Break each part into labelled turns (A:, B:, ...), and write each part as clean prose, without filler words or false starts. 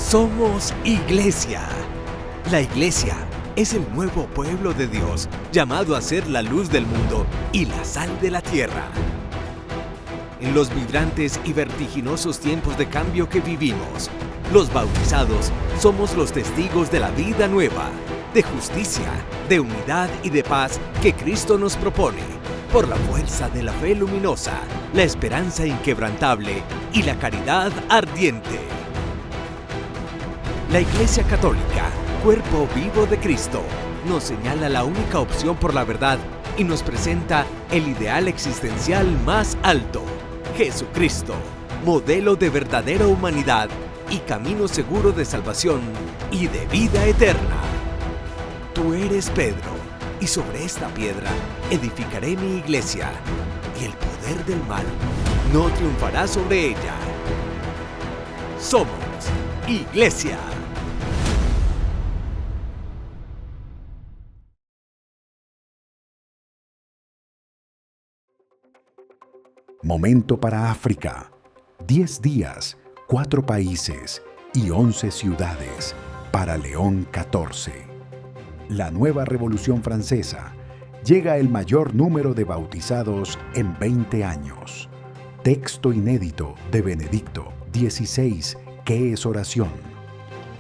A: Somos Iglesia. La Iglesia es el nuevo pueblo de Dios, llamado a ser la luz del mundo y la sal de la tierra. En los vibrantes y vertiginosos tiempos de cambio que vivimos, los bautizados somos los testigos de la vida nueva, de justicia, de unidad y de paz que Cristo nos propone, por la fuerza de la fe luminosa, la esperanza inquebrantable y la caridad ardiente. La Iglesia Católica, cuerpo vivo de Cristo, nos señala la única opción por la verdad y nos presenta el ideal existencial más alto, Jesucristo, modelo de verdadera humanidad y camino seguro de salvación y de vida eterna. Tú eres Pedro, y sobre esta piedra edificaré mi iglesia, y el poder del mal no triunfará sobre ella. Somos Iglesia.
B: Momento para África. 10 días, 4 países y 11 ciudades para León XIV. La nueva Revolución Francesa. Llega el mayor número de bautizados en 20 años. Texto inédito de Benedicto XVI. ¿Qué es oración?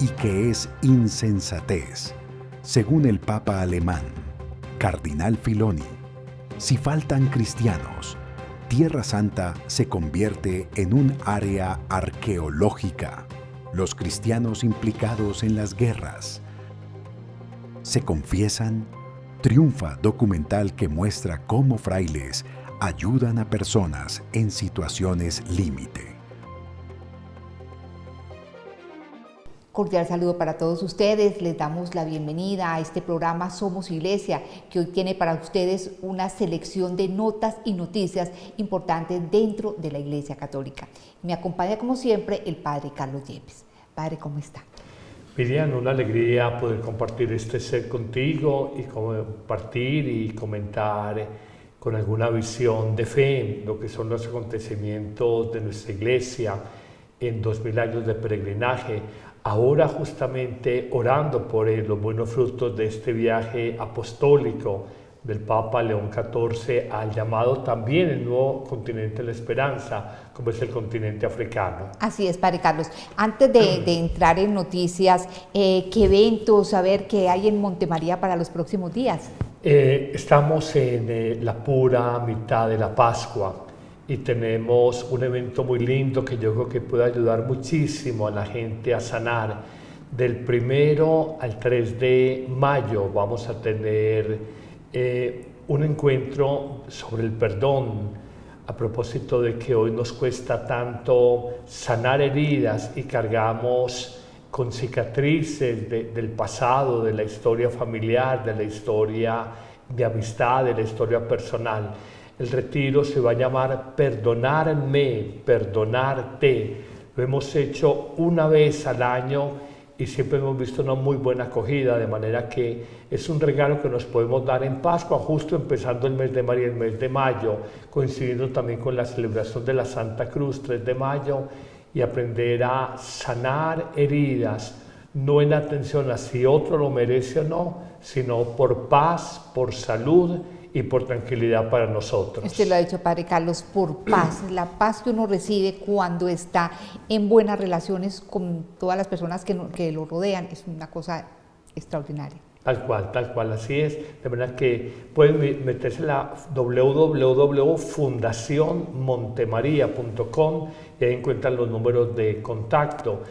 B: ¿Y qué es insensatez? Según el Papa alemán, Cardinal Filoni. Si faltan cristianos, Tierra Santa se convierte en un área arqueológica. Los cristianos implicados en las guerras se confiesan. Triunfa documental que muestra cómo frailes ayudan a personas en situaciones límite.
C: Cordial saludo para todos ustedes. Les damos la bienvenida a este programa Somos Iglesia, que hoy tiene para ustedes una selección de notas y noticias importantes dentro de la Iglesia Católica. Me acompaña como siempre el Padre Carlos Yepes. Padre, ¿cómo está?
D: Miriam, una alegría poder compartir este ser contigo y compartir y comentar con alguna visión de fe lo que son los acontecimientos de nuestra Iglesia en 2000 años de peregrinaje. Ahora justamente orando por los buenos frutos de este viaje apostólico del Papa León XIV al llamado también el nuevo continente de la esperanza, como es el continente africano.
C: Así es, Padre Carlos. Antes de entrar en noticias, ¿qué eventos, saber qué hay en Montemaría para los próximos días?
D: Estamos en la pura mitad de la Pascua. Y tenemos un evento muy lindo que yo creo que puede ayudar muchísimo a la gente a sanar. Del 1 al 3 de mayo vamos a tener un encuentro sobre el perdón, a propósito de que hoy nos cuesta tanto sanar heridas y cargamos con cicatrices del pasado, de la historia familiar, de la historia de amistad, de la historia personal. El retiro se va a llamar Perdonarme, Perdonarte. Lo hemos hecho una vez al año y siempre hemos visto una muy buena acogida, de manera que es un regalo que nos podemos dar en Pascua, justo empezando el mes de María, el mes de mayo, coincidiendo también con la celebración de la Santa Cruz, 3 de mayo, y aprender a sanar heridas, no en atención a si otro lo merece o no, sino por paz, por salud y por tranquilidad para nosotros.
C: Usted lo ha dicho, Padre Carlos, por paz, la paz que uno recibe cuando está en buenas relaciones con todas las personas que lo rodean, es una cosa extraordinaria. Tal
D: cual, así es. De manera que pueden meterse en la www.fundacionmontemaria.com y ahí encuentran los números de contacto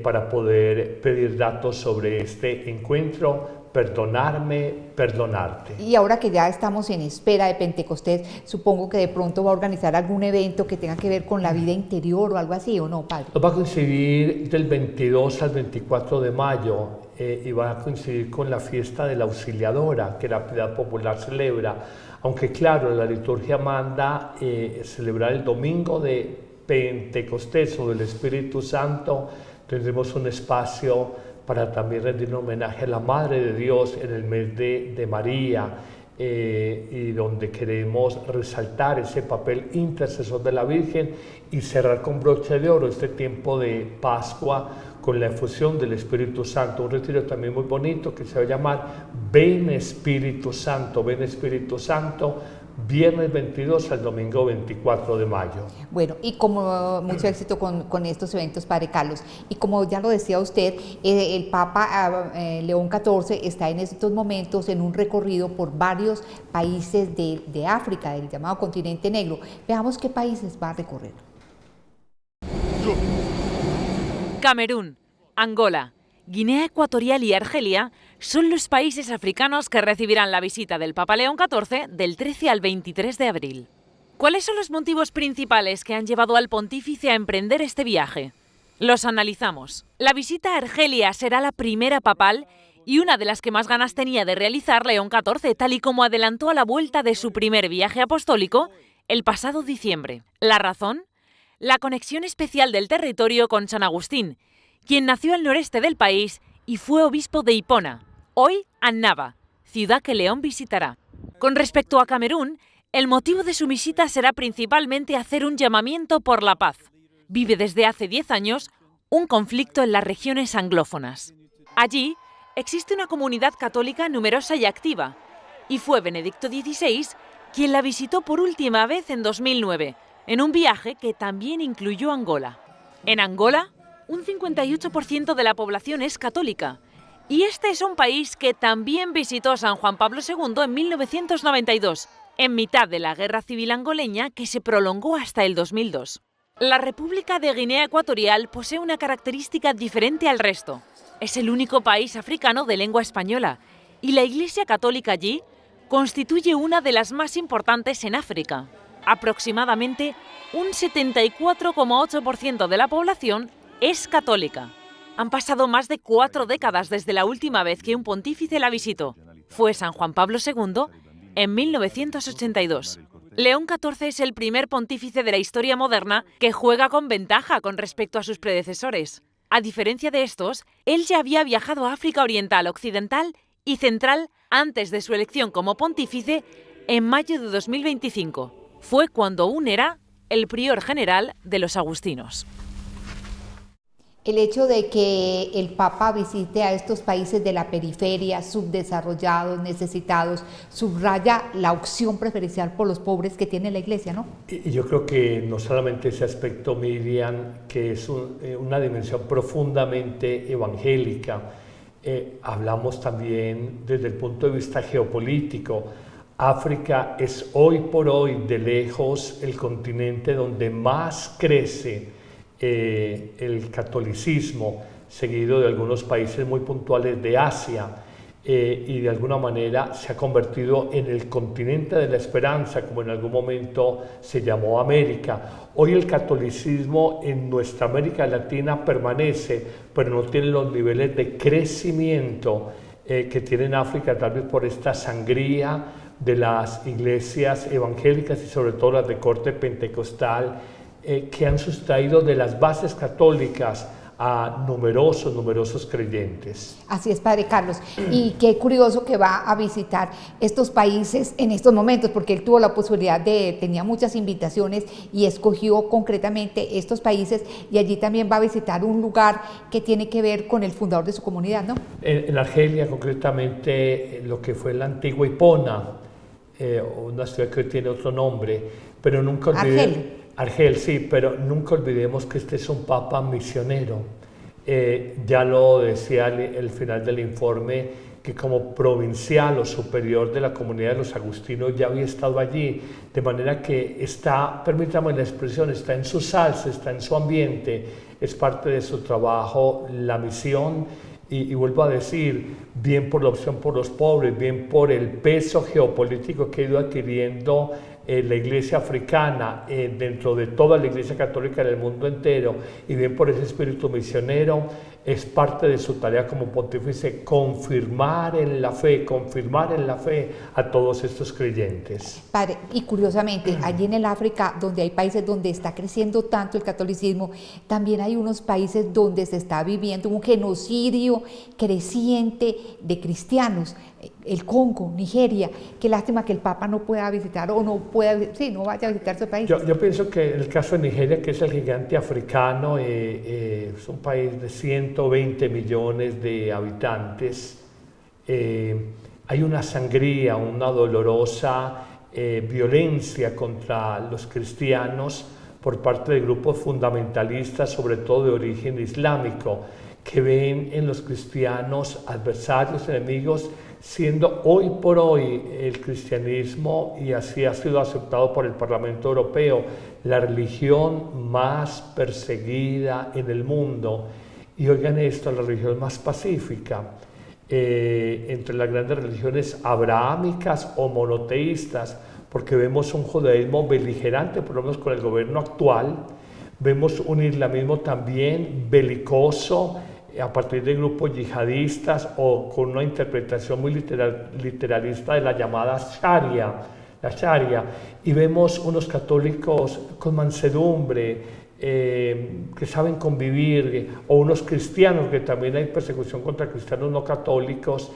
D: para poder pedir datos sobre este encuentro. Perdonarme, perdonarte.
C: Y ahora que ya estamos en espera de Pentecostés, supongo que de pronto va a organizar algún evento que tenga que ver con la vida interior o algo así, ¿o no, Padre?
D: Nos va a coincidir del 22 al 24 de mayo y va a coincidir con la fiesta de la Auxiliadora, que la Piedad Popular celebra. Aunque claro, la liturgia manda celebrar el domingo de Pentecostés o del Espíritu Santo, tendremos un espacio para también rendir un homenaje a la Madre de Dios en el mes de María, y donde queremos resaltar ese papel intercesor de la Virgen y cerrar con broche de oro este tiempo de Pascua con la efusión del Espíritu Santo. Un retiro también muy bonito que se va a llamar Ven Espíritu Santo, Ven Espíritu Santo, viernes 22 al domingo 24 de mayo.
C: Bueno, y como mucho éxito con estos eventos, Padre Carlos. Y como ya lo decía usted, el Papa León XIV está en estos momentos en un recorrido por varios países de África, del llamado continente negro. Veamos qué países va a recorrer.
E: Camerún, Angola, Guinea Ecuatorial y Argelia son los países africanos que recibirán la visita del Papa León XIV del 13 al 23 de abril. ¿Cuáles son los motivos principales que han llevado al pontífice a emprender este viaje? Los analizamos. La visita a Argelia será la primera papal y una de las que más ganas tenía de realizar León XIV, tal y como adelantó a la vuelta de su primer viaje apostólico el pasado diciembre. ¿La razón? La conexión especial del territorio con San Agustín, quien nació al noreste del país y fue obispo de Hipona, hoy Annaba, ciudad que León visitará. Con respecto a Camerún, el motivo de su visita será principalmente hacer un llamamiento por la paz. Vive desde hace 10 años un conflicto en las regiones anglófonas. Allí existe una comunidad católica numerosa y activa, y fue Benedicto XVI quien la visitó por última vez en 2009, en un viaje que también incluyó Angola. En Angola, un 58% de la población es católica, y este es un país que también visitó San Juan Pablo II en 1992, en mitad de la Guerra Civil angoleña que se prolongó hasta el 2002. La República de Guinea Ecuatorial posee una característica diferente al resto. Es el único país africano de lengua española, y la Iglesia Católica allí constituye una de las más importantes en África. Aproximadamente un 74,8% de la población es católica. Han pasado más de 4 décadas desde la última vez que un pontífice la visitó. Fue San Juan Pablo II en 1982. León XIV es el primer pontífice de la historia moderna que juega con ventaja con respecto a sus predecesores. A diferencia de estos, él ya había viajado a África Oriental, Occidental y Central antes de su elección como pontífice en mayo de 2025. Fue cuando aún era el prior general de los agustinos.
C: El hecho de que el Papa visite a estos países de la periferia, subdesarrollados, necesitados, subraya la opción preferencial por los pobres que tiene la Iglesia, ¿no?
D: Y yo creo que no solamente ese aspecto, Miriam, que es una dimensión profundamente evangélica, hablamos también desde el punto de vista geopolítico. África es hoy por hoy, de lejos, el continente donde más crece el catolicismo, seguido de algunos países muy puntuales de Asia, y de alguna manera se ha convertido en el continente de la esperanza, como en algún momento se llamó América. Hoy el catolicismo en nuestra América Latina permanece, pero no tiene los niveles de crecimiento que tiene en África, tal vez por esta sangría de las iglesias evangélicas y sobre todo las de corte pentecostal, que han sustraído de las bases católicas a numerosos creyentes.
C: Así es, Padre Carlos. Y qué curioso que va a visitar estos países en estos momentos, porque él tuvo la posibilidad tenía muchas invitaciones y escogió concretamente estos países, y allí también va a visitar un lugar que tiene que ver con el fundador de su comunidad, ¿no?
D: En Argelia, concretamente, lo que fue la antigua Hipona, una ciudad que tiene otro nombre, pero nunca olvidé... Argel, sí, pero nunca olvidemos que este es un papa misionero. Ya lo decía el final del informe, que como provincial o superior de la comunidad de los agustinos ya había estado allí, de manera que está, permítame la expresión, está en su salsa, está en su ambiente, es parte de su trabajo, la misión, y vuelvo a decir, bien por la opción por los pobres, bien por el peso geopolítico que ha ido adquiriendo la iglesia africana dentro de toda la iglesia católica del mundo entero, y bien por ese espíritu misionero, es parte de su tarea como pontífice confirmar en la fe a todos estos creyentes.
C: Padre, y curiosamente, allí en el África, donde hay países donde está creciendo tanto el catolicismo, también hay unos países donde se está viviendo un genocidio creciente de cristianos. el Congo, Nigeria. Qué lástima que el Papa no pueda visitar o no vaya a visitar su país.
D: Yo pienso que en el caso de Nigeria, que es el gigante africano, es un país de 120 millones de habitantes, hay una sangría, una dolorosa violencia contra los cristianos por parte de grupos fundamentalistas, sobre todo de origen islámico, que ven en los cristianos adversarios, enemigos, siendo hoy por hoy el cristianismo, y así ha sido aceptado por el Parlamento Europeo, la religión más perseguida en el mundo. Y oigan esto, la religión más pacífica. Entre las grandes religiones abrahámicas o monoteístas, porque vemos un judaísmo beligerante, por lo menos con el gobierno actual, vemos un islamismo también belicoso, a partir de grupos yihadistas o con una interpretación muy literalista de la llamada Sharia, y vemos unos católicos con mansedumbre, que saben convivir, o unos cristianos, que también hay persecución contra cristianos no católicos,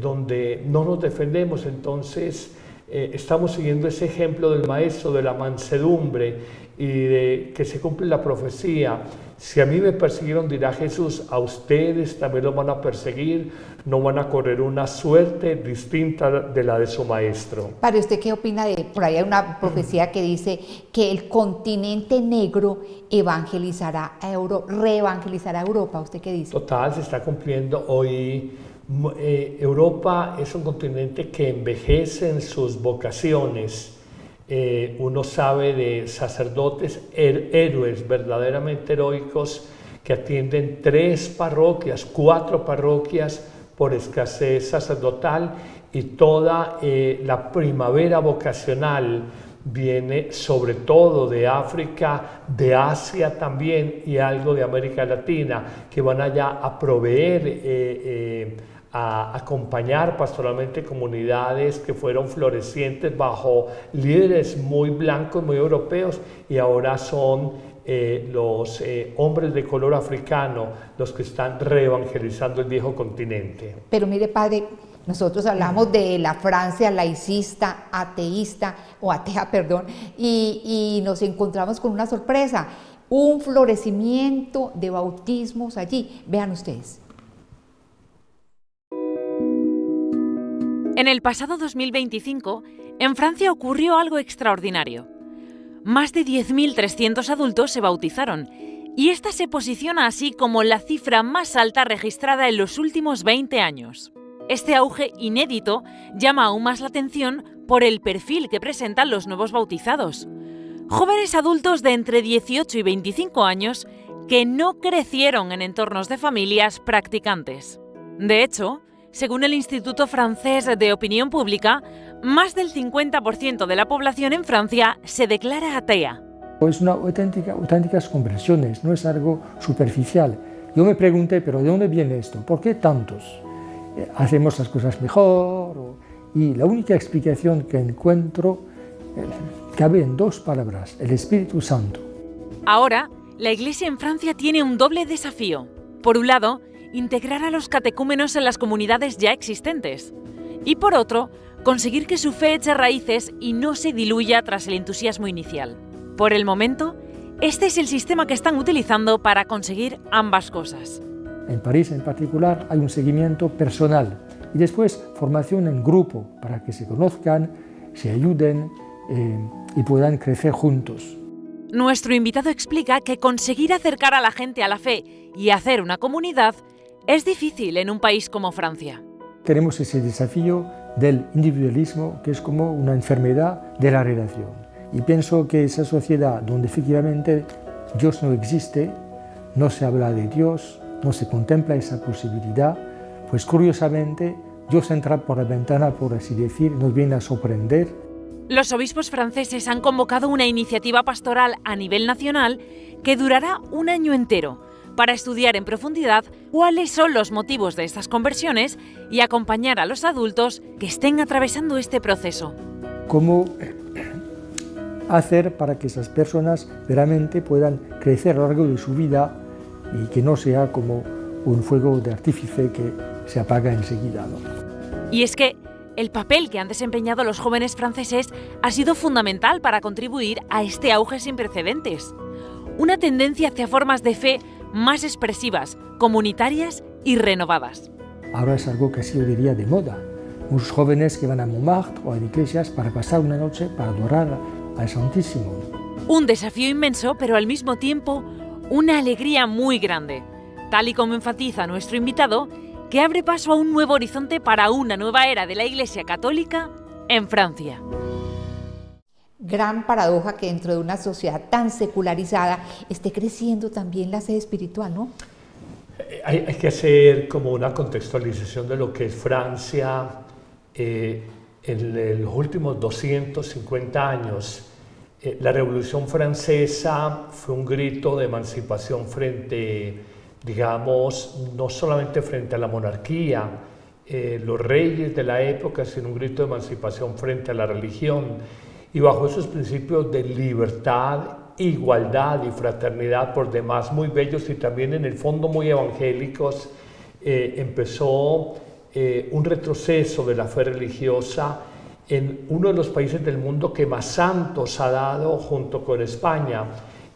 D: donde no nos defendemos. Entonces estamos siguiendo ese ejemplo del maestro, de la mansedumbre, y de que se cumple la profecía: si a mí me persiguieron, dirá Jesús, a ustedes también los van a perseguir, no van a correr una suerte distinta de la de su maestro.
C: Padre, ¿usted qué opina de, por ahí hay una profecía que dice que el continente negro reevangelizará a Europa? ¿Usted qué dice?
D: Total, se está cumpliendo hoy. Europa es un continente que envejece en sus vocaciones. Uno sabe de sacerdotes héroes, verdaderamente heroicos, que atienden 3 parroquias, 4 parroquias por escasez sacerdotal, y toda la primavera vocacional viene sobre todo de África, de Asia también, y algo de América Latina, que van allá a proveer, a acompañar pastoralmente comunidades que fueron florecientes bajo líderes muy blancos, muy europeos, y ahora son los hombres de color africano los que están reevangelizando el viejo continente.
C: Pero mire, padre, nosotros hablamos de la Francia laicista, ateísta, o atea, perdón, y nos encontramos con una sorpresa, un florecimiento de bautismos allí. Vean ustedes.
E: En el pasado 2025, en Francia ocurrió algo extraordinario. Más de 10.300 adultos se bautizaron, y esta se posiciona así como la cifra más alta registrada en los últimos 20 años. Este auge inédito llama aún más la atención por el perfil que presentan los nuevos bautizados. Jóvenes adultos de entre 18 y 25 años que no crecieron en entornos de familias practicantes. De hecho, según el Instituto Francés de Opinión Pública, más del 50% de la población en Francia se declara atea.
F: Es una auténticas conversiones, no es algo superficial. Yo me pregunté, ¿pero de dónde viene esto? ¿Por qué tantos? ¿Hacemos las cosas mejor? Y la única explicación que encuentro cabe en 2 palabras: el Espíritu Santo.
E: Ahora, la Iglesia en Francia tiene un doble desafío. Por un lado, integrar a los catecúmenos en las comunidades ya existentes. Y por otro, conseguir que su fe eche raíces y no se diluya tras el entusiasmo inicial. Por el momento, este es el sistema que están utilizando para conseguir ambas cosas.
F: En París, en particular, hay un seguimiento personal y después formación en grupo para que se conozcan, se ayuden y puedan crecer juntos.
E: Nuestro invitado explica que conseguir acercar a la gente a la fe y hacer una comunidad es difícil en un país como Francia.
F: Tenemos ese desafío del individualismo, que es como una enfermedad de la relación. Y pienso que esa sociedad donde efectivamente Dios no existe, no se habla de Dios, no se contempla esa posibilidad, pues curiosamente Dios entra por la ventana, por así decir, nos viene a sorprender.
E: Los obispos franceses han convocado una iniciativa pastoral a nivel nacional que durará un año entero para estudiar en profundidad cuáles son los motivos de estas conversiones y acompañar a los adultos que estén atravesando este proceso.
F: ¿Cómo hacer para que esas personas realmente puedan crecer a lo largo de su vida y que no sea como un fuego de artífice que se apaga enseguida, ¿no?
E: Y es que el papel que han desempeñado los jóvenes franceses ha sido fundamental para contribuir a este auge sin precedentes. Una tendencia hacia formas de fe más expresivas, comunitarias y renovadas.
F: Ahora es algo que yo diría de moda. Muchos jóvenes que van a Montmartre o a iglesias para pasar una noche para adorar al Santísimo.
E: Un desafío inmenso, pero al mismo tiempo una alegría muy grande, tal y como enfatiza nuestro invitado, que abre paso a un nuevo horizonte para una nueva era de la Iglesia Católica en Francia.
C: Gran paradoja que dentro de una sociedad tan secularizada esté creciendo también la sede espiritual, ¿no?
D: Hay que hacer como una contextualización de lo que es Francia en los últimos 250 años. La Revolución Francesa fue un grito de emancipación frente, digamos, no solamente frente a la monarquía, los reyes de la época, sino un grito de emancipación frente a la religión. Y bajo esos principios de libertad, igualdad y fraternidad, por demás muy bellos y también en el fondo muy evangélicos, empezó un retroceso de la fe religiosa en uno de los países del mundo que más santos ha dado junto con España,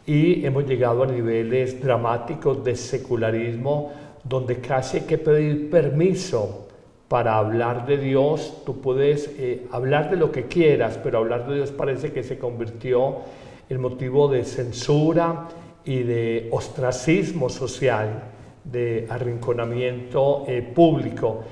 D: y hemos llegado a niveles dramáticos de secularismo donde casi hay que pedir permiso para hablar de Dios. Tú puedes hablar de lo que quieras, pero hablar de Dios parece que se convirtió en motivo de censura y de ostracismo social, de arrinconamiento público.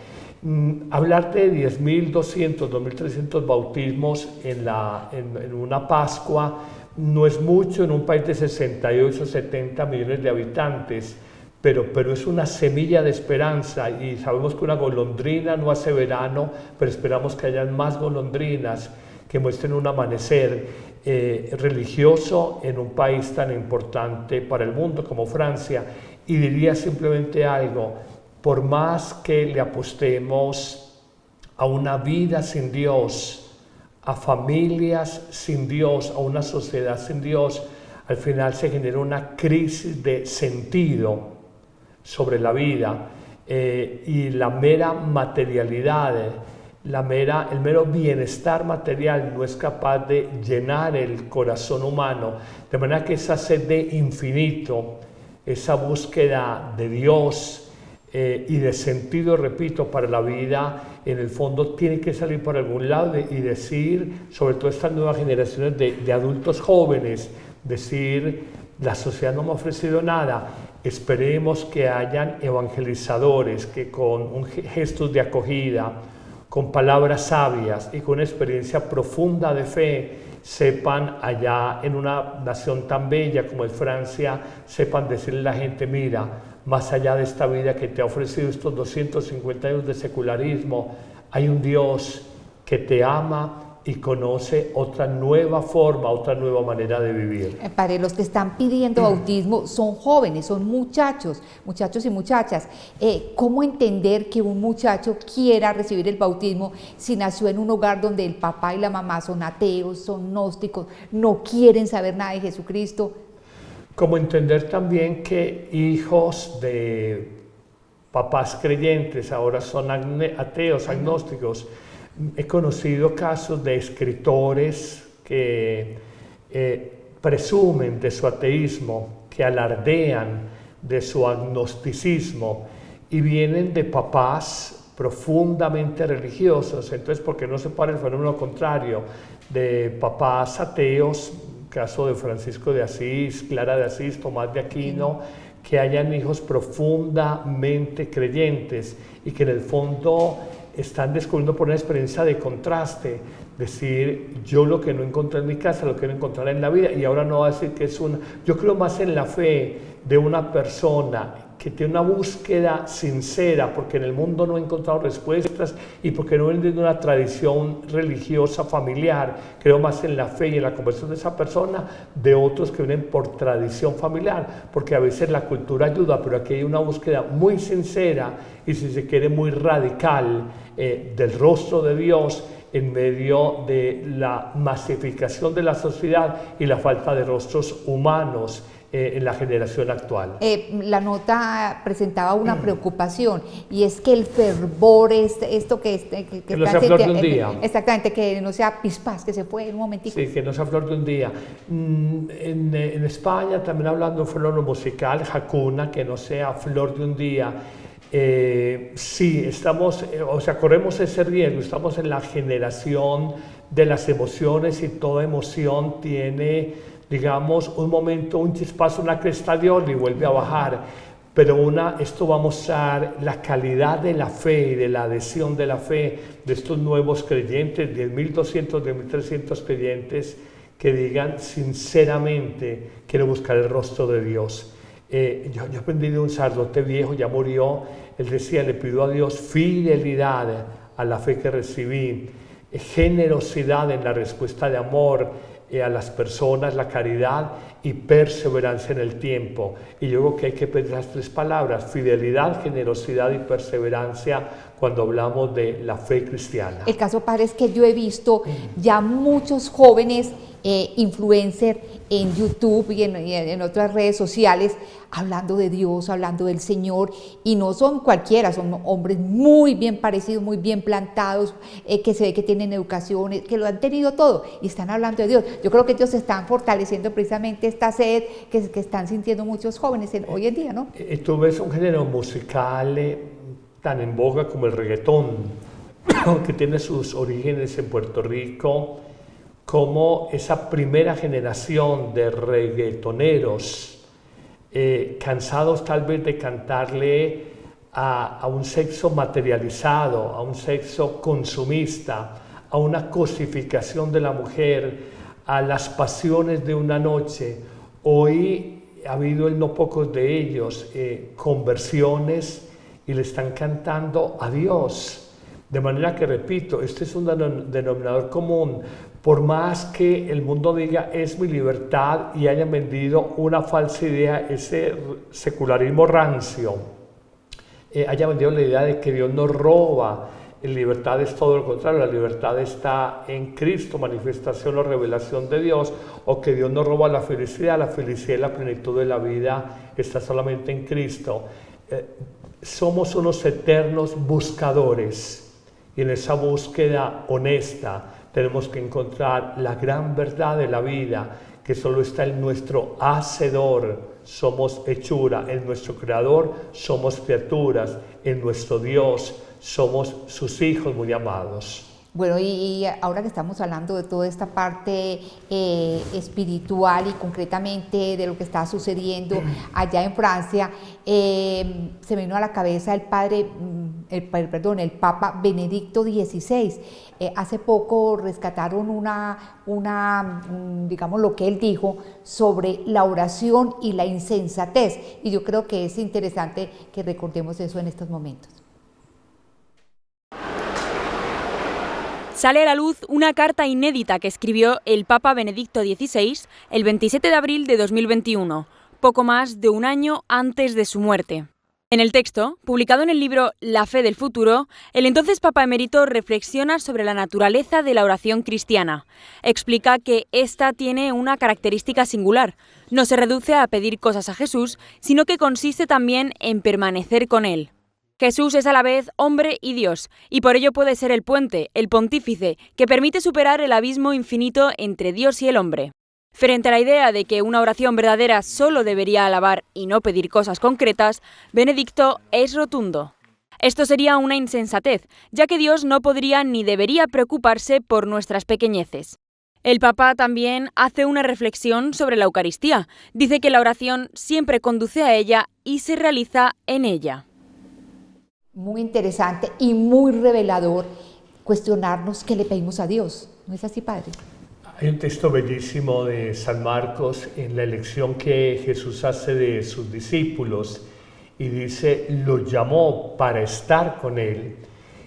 D: Hablar de 10.200, 2.300 bautismos en una Pascua no es mucho en un país de 68, 70 millones de habitantes, pero es una semilla de esperanza, y sabemos que una golondrina no hace verano, pero esperamos que hayan más golondrinas que muestren un amanecer religioso en un país tan importante para el mundo como Francia. Y diría simplemente algo: por más que le apostemos a una vida sin Dios, a familias sin Dios, a una sociedad sin Dios, al final se genera una crisis de sentido sobre la vida, y la mera materialidad, el mero bienestar material no es capaz de llenar el corazón humano, de manera que esa sed de infinito, esa búsqueda de Dios y de sentido, repito, para la vida, en el fondo tiene que salir por algún lado y decir, sobre todo estas nuevas generaciones de adultos jóvenes, decir: la sociedad no me ha ofrecido nada. Esperemos que hayan evangelizadores que con gestos de acogida, con palabras sabias y con una experiencia profunda de fe, sepan allá en una nación tan bella como es Francia, sepan decirle a la gente: mira, más allá de esta vida que te ha ofrecido estos 250 años de secularismo, hay un Dios que te ama y conoce otra nueva forma, otra nueva manera de vivir.
C: Padre, los que están pidiendo bautismo son jóvenes, son muchachos y muchachas. ¿Cómo entender que un muchacho quiera recibir el bautismo si nació en un hogar donde el papá y la mamá son ateos, son gnósticos, no quieren saber nada de Jesucristo?
D: Como entender también que hijos de papás creyentes ahora son ateos, agnósticos. He conocido casos de escritores que presumen de su ateísmo, que alardean de su agnosticismo y vienen de papás profundamente religiosos. Entonces, ¿por qué no se para el fenómeno contrario de papás ateos, caso de Francisco de Asís, Clara de Asís, Tomás de Aquino, que hayan hijos profundamente creyentes y que en el fondo están descubriendo por una experiencia de contraste, decir: yo lo que no encontré en mi casa lo quiero encontrar en la vida, y ahora no va a decir que es una... Yo creo más en la fe de una persona que tiene una búsqueda sincera, porque en el mundo no ha encontrado respuestas y porque no viene de una tradición religiosa familiar. Creo más en la fe y en la conversión de esa persona de otros que vienen por tradición familiar, porque a veces la cultura ayuda, pero aquí hay una búsqueda muy sincera y, si se quiere, muy radical del rostro de Dios en medio de la masificación de la sociedad y la falta de rostros humanos en la generación actual.
C: La nota presentaba una preocupación, y es que el fervor, esto que
D: no sea flor de un día.
C: Exactamente, que no sea pispás, que se fue en un momentico.
D: Sí, que no sea flor de un día. En España también hablando de un fenómeno musical, Hakuna, que no sea flor de un día. Sí, estamos, corremos ese riesgo, estamos en la generación de las emociones, y toda emoción tiene, digamos, un momento, un chispazo, una cresta de ola y vuelve a bajar. Pero esto va a mostrar la calidad de la fe y de la adhesión de la fe de estos nuevos creyentes, 10.200, 10.300 creyentes que digan sinceramente, quiero buscar el rostro de Dios. Yo aprendí de un sacerdote viejo, ya murió, él decía, le pido a Dios fidelidad a la fe que recibí, generosidad en la respuesta de amor a las personas, la caridad y perseverancia en el tiempo. Y yo creo que hay que pedir las tres palabras, fidelidad, generosidad y perseverancia, cuando hablamos de la fe cristiana.
C: El caso, padre, es que yo he visto ya muchos jóvenes influencers en YouTube y en otras redes sociales hablando de Dios, hablando del Señor, y no son cualquiera, son hombres muy bien parecidos, muy bien plantados, que se ve que tienen educación, que lo han tenido todo y están hablando de Dios. Yo creo que ellos están fortaleciendo precisamente esta sed que están sintiendo muchos jóvenes hoy en día, ¿no?
D: Tú ves un género musical tan en boga como el reggaetón, que tiene sus orígenes en Puerto Rico, como esa primera generación de reggaetoneros, cansados tal vez de cantarle a un sexo materializado, a un sexo consumista, a una cosificación de la mujer, a las pasiones de una noche. Hoy ha habido en no pocos de ellos conversiones, y le están cantando a Dios. De manera que, repito, este es un denominador común. Por más que el mundo diga es mi libertad y hayan vendido una falsa idea, ese secularismo rancio, haya vendido la idea de que Dios nos roba. La libertad es todo lo contrario, la libertad está en Cristo, manifestación o revelación de Dios, o que Dios nos roba la felicidad y la plenitud de la vida está solamente en Cristo. Somos unos eternos buscadores, y en esa búsqueda honesta tenemos que encontrar la gran verdad de la vida, que solo está en nuestro Hacedor. Somos hechura, en nuestro Creador somos criaturas, en nuestro Dios somos sus hijos muy amados.
C: Bueno, y ahora que estamos hablando de toda esta parte espiritual y concretamente de lo que está sucediendo allá en Francia, se me vino a la cabeza el Papa Benedicto XVI. Hace poco rescataron digamos, lo que él dijo sobre la oración y la insensatez, y yo creo que es interesante que recordemos eso en estos momentos.
G: Sale a la luz una carta inédita que escribió el Papa Benedicto XVI el 27 de abril de 2021, poco más de un año antes de su muerte. En el texto, publicado en el libro La fe del futuro, el entonces Papa emérito reflexiona sobre la naturaleza de la oración cristiana. Explica que esta tiene una característica singular. No se reduce a pedir cosas a Jesús, sino que consiste también en permanecer con Él. Jesús es a la vez hombre y Dios, y por ello puede ser el puente, el pontífice, que permite superar el abismo infinito entre Dios y el hombre. Frente a la idea de que una oración verdadera solo debería alabar y no pedir cosas concretas, Benedicto es rotundo. Esto sería una insensatez, ya que Dios no podría ni debería preocuparse por nuestras pequeñeces. El Papa también hace una reflexión sobre la Eucaristía. Dice que la oración siempre conduce a ella y se realiza en ella.
C: Muy interesante y muy revelador cuestionarnos qué le pedimos a Dios. ¿No es así, padre?
D: Hay un texto bellísimo de San Marcos en la elección que Jesús hace de sus discípulos, y dice, los llamó para estar con Él.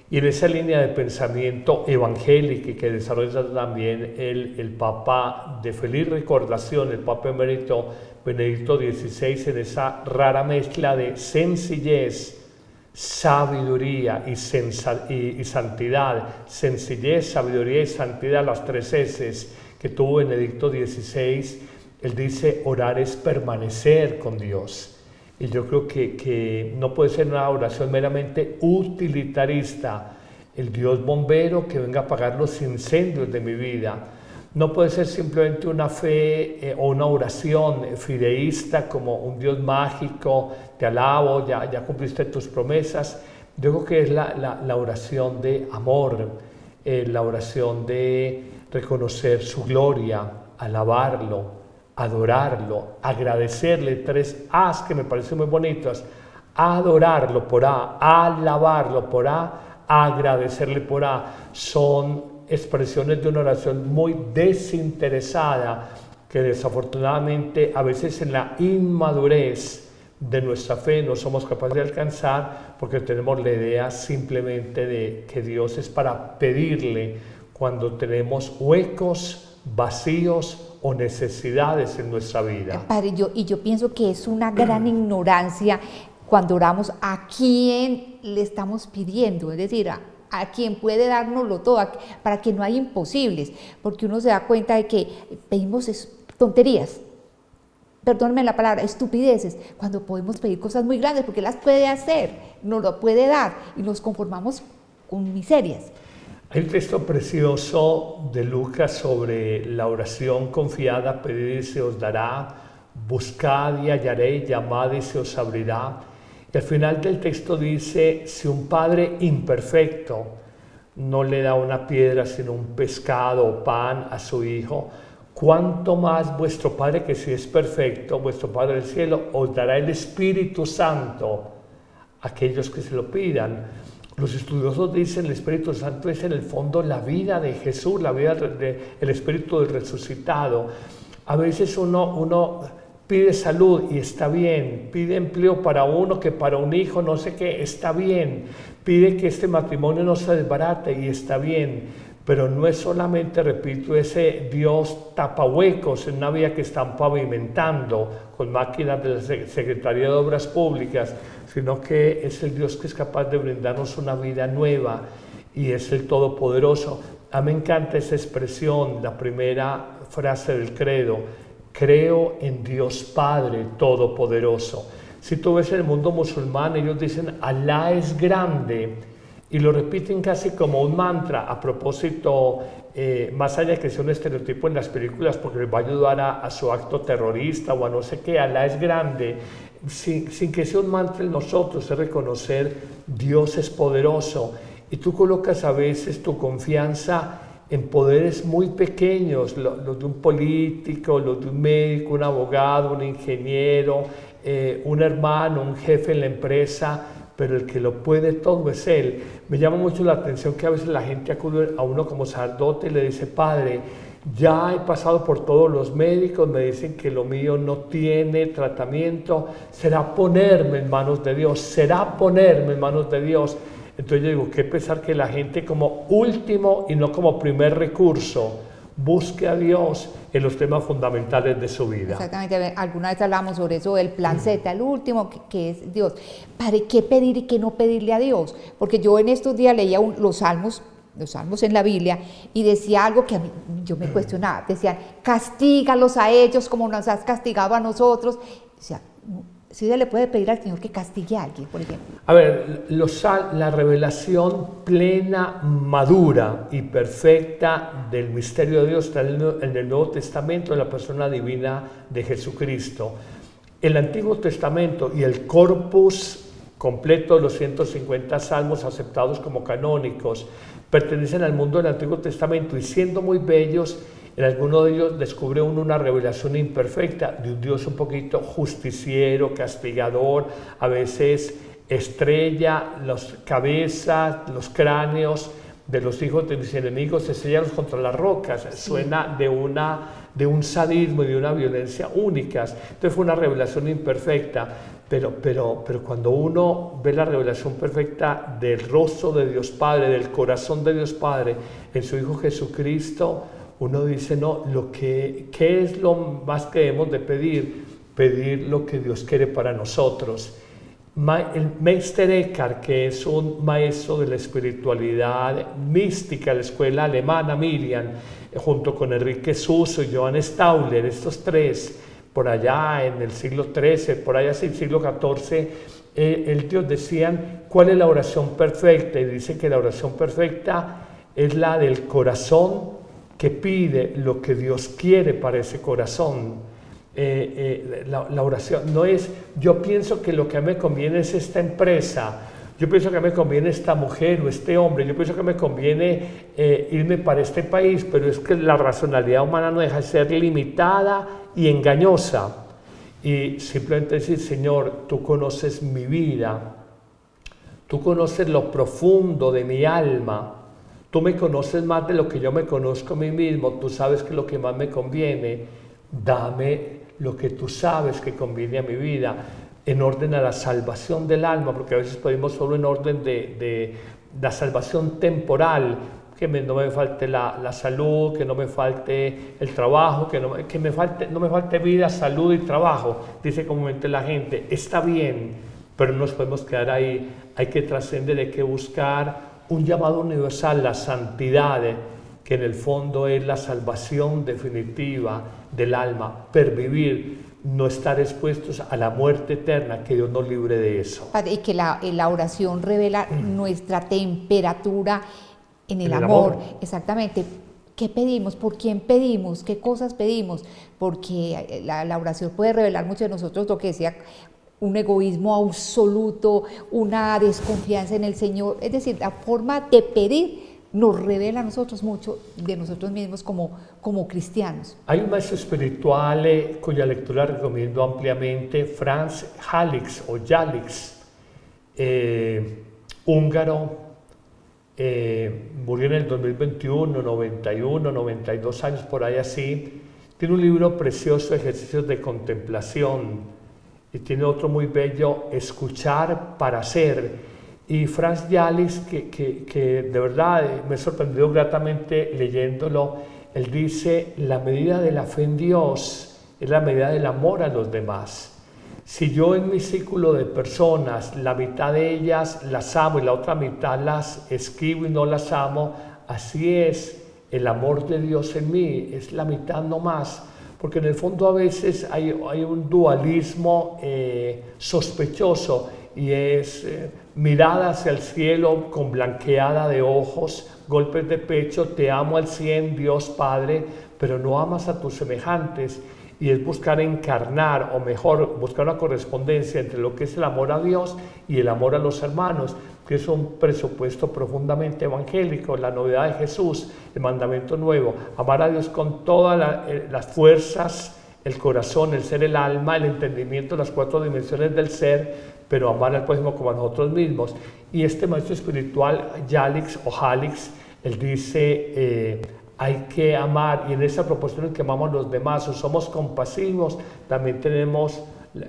D: Y en esa línea de pensamiento evangélico que desarrolla también el Papa de feliz recordación, el Papa emérito Benedicto XVI, en esa rara mezcla de sencillez, sabiduría y santidad, sencillez, sabiduría y santidad, las tres S's que tuvo Benedicto XVI, Él dice, orar es permanecer con Dios. Y yo creo que no puede ser una oración meramente utilitarista, el Dios bombero que venga a apagar los incendios de mi vida. No puede ser simplemente una fe o una oración fideísta como un Dios mágico, te alabo, ya cumpliste tus promesas. Yo creo que es la oración de amor, la oración de reconocer su gloria, alabarlo, adorarlo, agradecerle. 3 A's que me parecen muy bonitas: adorarlo por A, alabarlo por A, agradecerle por A. Son expresiones de una oración muy desinteresada que desafortunadamente a veces en la inmadurez de nuestra fe no somos capaces de alcanzar, porque tenemos la idea simplemente de que Dios es para pedirle cuando tenemos huecos, vacíos o necesidades en nuestra vida.
C: Padre, yo pienso que es una gran ignorancia cuando oramos a quién le estamos pidiendo, es decir, a quien puede dárnoslo todo, para que no haya imposibles, porque uno se da cuenta de que pedimos tonterías, perdónenme la palabra, estupideces, cuando podemos pedir cosas muy grandes, porque las puede hacer, nos lo puede dar, y nos conformamos con miserias.
D: Hay un texto precioso de Lucas sobre la oración confiada: pedid y se os dará, buscad y hallaréis, llamad y se os abrirá. Y al final del texto dice, si un padre imperfecto no le da una piedra sino un pescado o pan a su hijo, ¿cuánto más vuestro Padre, que si es perfecto, vuestro Padre del cielo, os dará el Espíritu Santo a aquellos que se lo pidan? Los estudiosos dicen el Espíritu Santo es en el fondo la vida de Jesús, la vida del Espíritu del resucitado. A veces uno pide salud y está bien, pide empleo para uno, que para un hijo no sé qué, está bien, pide que este matrimonio no se desbarate y está bien, pero no es solamente, repito, ese Dios tapahuecos en una vía que están pavimentando con máquinas de la Secretaría de Obras Públicas, sino que es el Dios que es capaz de brindarnos una vida nueva y es el Todopoderoso. A mí me encanta esa expresión, la primera frase del credo: creo en Dios Padre Todopoderoso. Si tú ves en el mundo musulmán, ellos dicen Alá es grande y lo repiten casi como un mantra, a propósito, más allá de que sea un estereotipo en las películas porque les va a ayudar a su acto terrorista o a no sé qué. Alá es grande, sin que sea un mantra en nosotros, es reconocer Dios es poderoso. Y tú colocas a veces tu confianza en poderes muy pequeños, los de un político, los de un médico, un abogado, un ingeniero, un hermano, un jefe en la empresa, pero el que lo puede todo es Él. Me llama mucho la atención que a veces la gente acude a uno como sacerdote y le dice: Padre, ya he pasado por todos los médicos, me dicen que lo mío no tiene tratamiento, será ponerme en manos de Dios, será ponerme en manos de Dios. Entonces yo digo, qué pesar que la gente como último y no como primer recurso busque a Dios en los temas fundamentales de su vida.
C: Exactamente, alguna vez hablamos sobre eso, el plan Z, el último que es Dios. ¿Para qué pedir y qué no pedirle a Dios? Porque yo en estos días leía los salmos en la Biblia y decía algo que a mí, yo me cuestionaba, decían, castígalos a ellos como nos has castigado a nosotros. O sea, ¿sí se le puede pedir al Señor que castigue a alguien, por ejemplo?
D: A ver, la revelación plena, madura y perfecta del misterio de Dios está en el Nuevo Testamento, en la persona divina de Jesucristo. El Antiguo Testamento y el corpus completo de los 150 salmos aceptados como canónicos pertenecen al mundo del Antiguo Testamento, y siendo muy bellos, en alguno de ellos descubre uno una revelación imperfecta de un Dios un poquito justiciero, castigador, a veces estrella las cabezas, los cráneos de los hijos de mis enemigos, estrellados contra las rocas. Sí. Suena de un sadismo y de una violencia únicas. Entonces fue una revelación imperfecta, pero cuando uno ve la revelación perfecta del rostro de Dios Padre, del corazón de Dios Padre en su Hijo Jesucristo, uno dice, no, ¿qué es lo más que debemos de pedir? Pedir lo que Dios quiere para nosotros. El Meister Eckhart, que es un maestro de la espiritualidad mística, la escuela alemana Miriam, junto con Enrique Suso y Johann Stauler, estos tres, por allá en el siglo XIII, por allá en el siglo XIV, ellos decían cuál es la oración perfecta, y dice que la oración perfecta es la del corazón que pide lo que Dios quiere para ese corazón. La oración no es, yo pienso que lo que a mí me conviene es esta empresa, yo pienso que a mí me conviene esta mujer o este hombre, yo pienso que me conviene irme para este país, pero es que la racionalidad humana no deja de ser limitada y engañosa. Y simplemente decir, Señor, tú conoces mi vida, tú conoces lo profundo de mi alma, tú me conoces más de lo que yo me conozco a mí mismo, tú sabes que lo que más me conviene, dame lo que tú sabes que conviene a mi vida, en orden a la salvación del alma, porque a veces pedimos solo en orden de la salvación temporal, que no me falte la salud, que no me falte el trabajo, que no me falte vida, salud y trabajo, dice comúnmente la gente. Está bien, pero no nos podemos quedar ahí, hay que trascender, hay que buscar un llamado universal, la santidad, que en el fondo es la salvación definitiva del alma, pervivir, no estar expuestos a la muerte eterna, que Dios nos libre de eso.
C: Y que la oración revela nuestra temperatura en el amor. Exactamente. ¿Qué pedimos? ¿Por quién pedimos? ¿Qué cosas pedimos? Porque la oración puede revelar mucho de nosotros, lo que decía, un egoísmo absoluto, una desconfianza en el Señor. Es decir, la forma de pedir nos revela a nosotros mucho de nosotros mismos como cristianos.
D: Hay un maestro espiritual cuya lectura recomiendo ampliamente, Franz Jalix o Jalix, húngaro, murió en el 2021, 91, 92 años, por ahí así. Tiene un libro precioso, Ejercicios de Contemplación, y tiene otro muy bello, Escuchar para Ser. Y Franz Jalix, que de verdad me sorprendió gratamente leyéndolo, él dice, la medida de la fe en Dios es la medida del amor a los demás. Si yo en mi círculo de personas, la mitad de ellas las amo y la otra mitad las esquivo y no las amo, así es el amor de Dios en mí, es la mitad no más. Porque en el fondo a veces hay un dualismo sospechoso, y es mirada hacia el cielo con blanqueada de ojos, golpes de pecho, te amo al 100, Dios Padre, pero no amas a tus semejantes. Y es buscar encarnar, o mejor, buscar una correspondencia entre lo que es el amor a Dios y el amor a los hermanos, que es un presupuesto profundamente evangélico, la novedad de Jesús, el mandamiento nuevo, amar a Dios con todas las fuerzas, el corazón, el ser, el alma, el entendimiento, las 4 dimensiones del ser, pero amar al prójimo como a nosotros mismos. Y este maestro espiritual, Jalix o Jalix, él dice, hay que amar, y en esa proporción en que amamos a los demás, o somos compasivos, también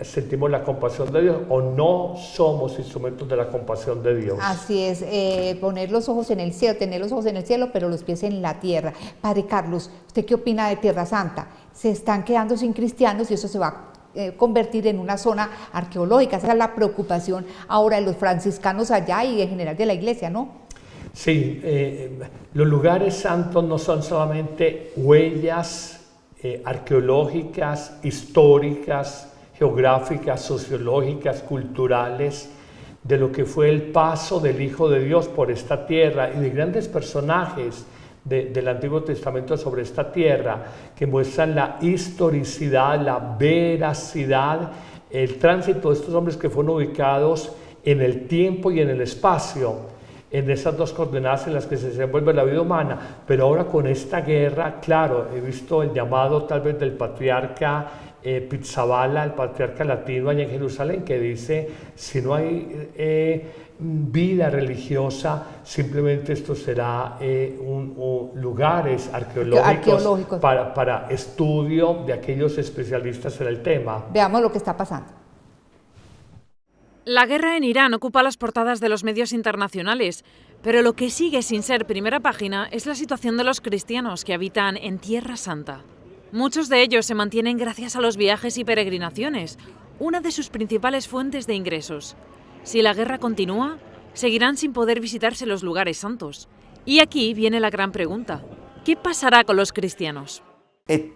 D: sentimos la compasión de Dios, o no somos instrumentos de la compasión de Dios.
C: Así es, poner los ojos en el cielo, tener los ojos en el cielo, pero los pies en la tierra. Padre Carlos, ¿usted qué opina de Tierra Santa? Se están quedando sin cristianos y eso se va a convertir en una zona arqueológica. Esa es la preocupación ahora de los franciscanos allá y en general de la iglesia, ¿no?
D: Sí, los lugares santos no son solamente huellas arqueológicas, históricas, geográficas, sociológicas, culturales, de lo que fue el paso del Hijo de Dios por esta tierra y de grandes personajes del Antiguo Testamento sobre esta tierra, que muestran la historicidad, la veracidad, el tránsito de estos hombres que fueron ubicados en el tiempo y en el espacio, en esas 2 coordenadas en las que se desenvuelve la vida humana. Pero ahora con esta guerra, claro, he visto el llamado tal vez del patriarca Pizzaballa, el patriarca latino allá en Jerusalén, que dice, si no hay vida religiosa, simplemente esto será lugares arqueológicos para estudio de aquellos especialistas en el tema.
C: Veamos lo que está pasando.
E: La guerra en Irán ocupa las portadas de los medios internacionales, pero lo que sigue sin ser primera página es la situación de los cristianos que habitan en Tierra Santa. Muchos de ellos se mantienen gracias a los viajes y peregrinaciones, una de sus principales fuentes de ingresos. Si la guerra continúa, seguirán sin poder visitarse los lugares santos. Y aquí viene la gran pregunta. ¿Qué pasará con los cristianos?
H: Es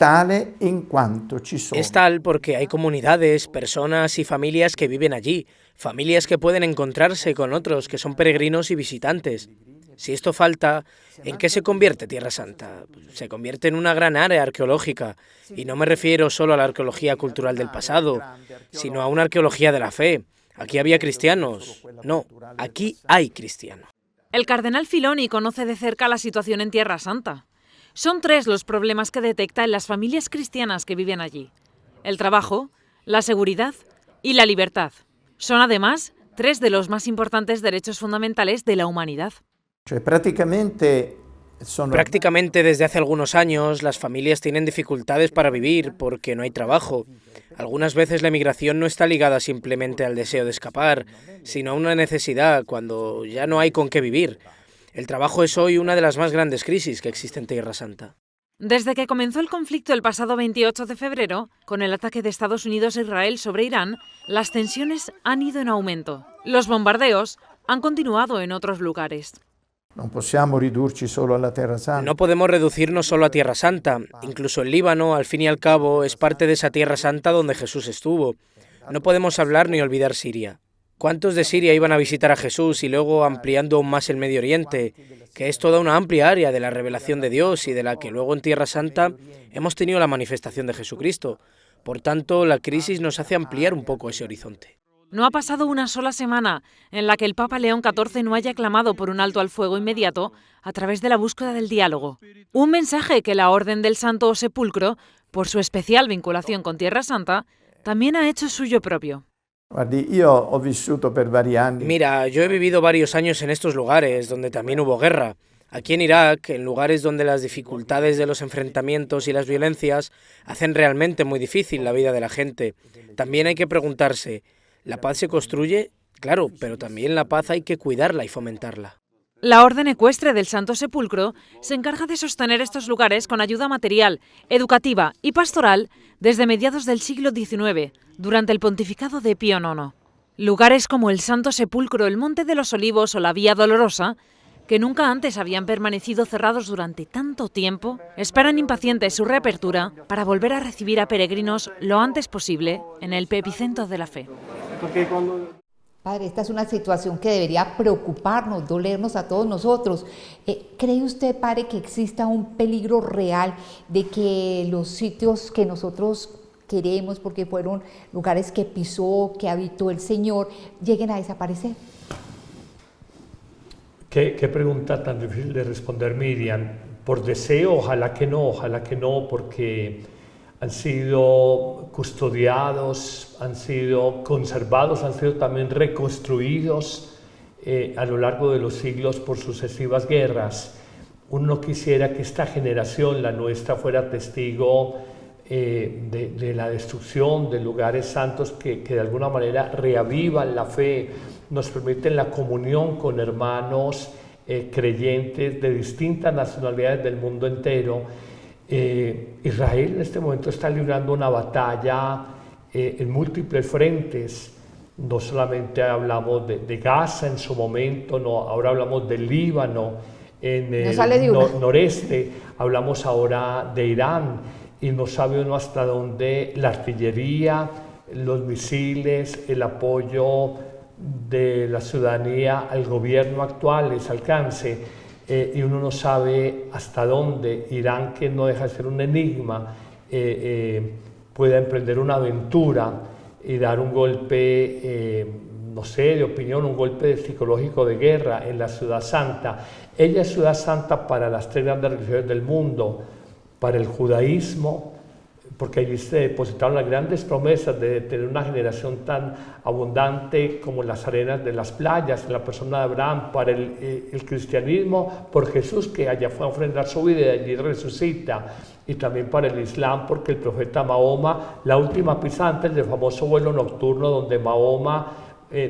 H: tal porque hay comunidades, personas y familias que viven allí, familias que pueden encontrarse con otros que son peregrinos y visitantes. Si esto falta, ¿en qué se convierte Tierra Santa? Se convierte en una gran área arqueológica, y no me refiero solo a la arqueología cultural del pasado, sino a una arqueología de la fe. Aquí había cristianos. No, aquí hay cristianos.
E: El cardenal Filoni conoce de cerca la situación en Tierra Santa. Son 3 los problemas que detecta en las familias cristianas que viven allí: el trabajo, la seguridad y la libertad. Son además 3 de los más importantes derechos fundamentales de la humanidad.
H: Prácticamente desde hace algunos años las familias tienen dificultades para vivir porque no hay trabajo. Algunas veces la emigración no está ligada simplemente al deseo de escapar, sino a una necesidad cuando ya no hay con qué vivir. El trabajo es hoy una de las más grandes crisis que existe en Tierra Santa.
E: Desde que comenzó el conflicto el pasado 28 de febrero, con el ataque de Estados Unidos a Israel sobre Irán, las tensiones han ido en aumento. Los bombardeos han continuado en otros lugares.
H: No podemos reducirnos solo a Tierra Santa. Incluso el Líbano, al fin y al cabo, es parte de esa Tierra Santa donde Jesús estuvo. No podemos hablar ni olvidar Siria. ¿Cuántos de Siria iban a visitar a Jesús y luego ampliando aún más el Medio Oriente, que es toda una amplia área de la revelación de Dios y de la que luego en Tierra Santa hemos tenido la manifestación de Jesucristo? Por tanto, la crisis nos hace ampliar un poco ese horizonte.
E: No ha pasado una sola semana en la que el Papa León XIV no haya clamado por un alto al fuego inmediato a través de la búsqueda del diálogo. Un mensaje que la Orden del Santo Sepulcro, por su especial vinculación con Tierra Santa, también ha hecho suyo propio.
H: Mira, yo he vivido varios años en estos lugares donde también hubo guerra. Aquí en Irak, en lugares donde las dificultades de los enfrentamientos y las violencias hacen realmente muy difícil la vida de la gente. También hay que preguntarse, ¿la paz se construye? Claro, pero también la paz hay que cuidarla y fomentarla.
E: La Orden Ecuestre del Santo Sepulcro se encarga de sostener estos lugares con ayuda material, educativa y pastoral desde mediados del siglo XIX, durante el pontificado de Pío IX. Lugares como el Santo Sepulcro, el Monte de los Olivos o la Vía Dolorosa, que nunca antes habían permanecido cerrados durante tanto tiempo, esperan impacientes su reapertura para volver a recibir a peregrinos lo antes posible en el epicentro de la fe.
C: Padre, esta es una situación que debería preocuparnos, dolernos a todos nosotros. ¿Cree usted, padre, que exista un peligro real de que los sitios que nosotros queremos, porque fueron lugares que pisó, que habitó el Señor, lleguen a desaparecer?
D: ¿Qué pregunta tan difícil de responder, Miriam? Por deseo, ojalá que no, porque han sido custodiados, han sido conservados, han sido también reconstruidos a lo largo de los siglos por sucesivas guerras. Uno quisiera que esta generación, la nuestra, fuera testigo de la destrucción de lugares santos que de alguna manera reavivan la fe, nos permiten la comunión con hermanos creyentes de distintas nacionalidades del mundo entero. Israel en este momento está librando una batalla en múltiples frentes. No solamente hablamos de Gaza en su momento, no, ahora hablamos del Líbano, en el noreste, hablamos ahora de Irán, y no sabe uno hasta dónde la artillería, los misiles, el apoyo de la ciudadanía al gobierno actual les alcance. Y uno no sabe hasta dónde Irán, que no deja de ser un enigma, pueda emprender una aventura y dar un golpe, no sé, de opinión, un golpe psicológico de guerra en la Ciudad Santa. Ella es Ciudad Santa para las 3 grandes religiones del mundo, para el judaísmo, porque allí se depositaron las grandes promesas de tener una generación tan abundante como las arenas de las playas, en la persona de Abraham, para el cristianismo, por Jesús, que allá fue a ofrendar su vida y allí resucita, y también para el Islam, porque el profeta Mahoma, la última pista antes del famoso vuelo nocturno donde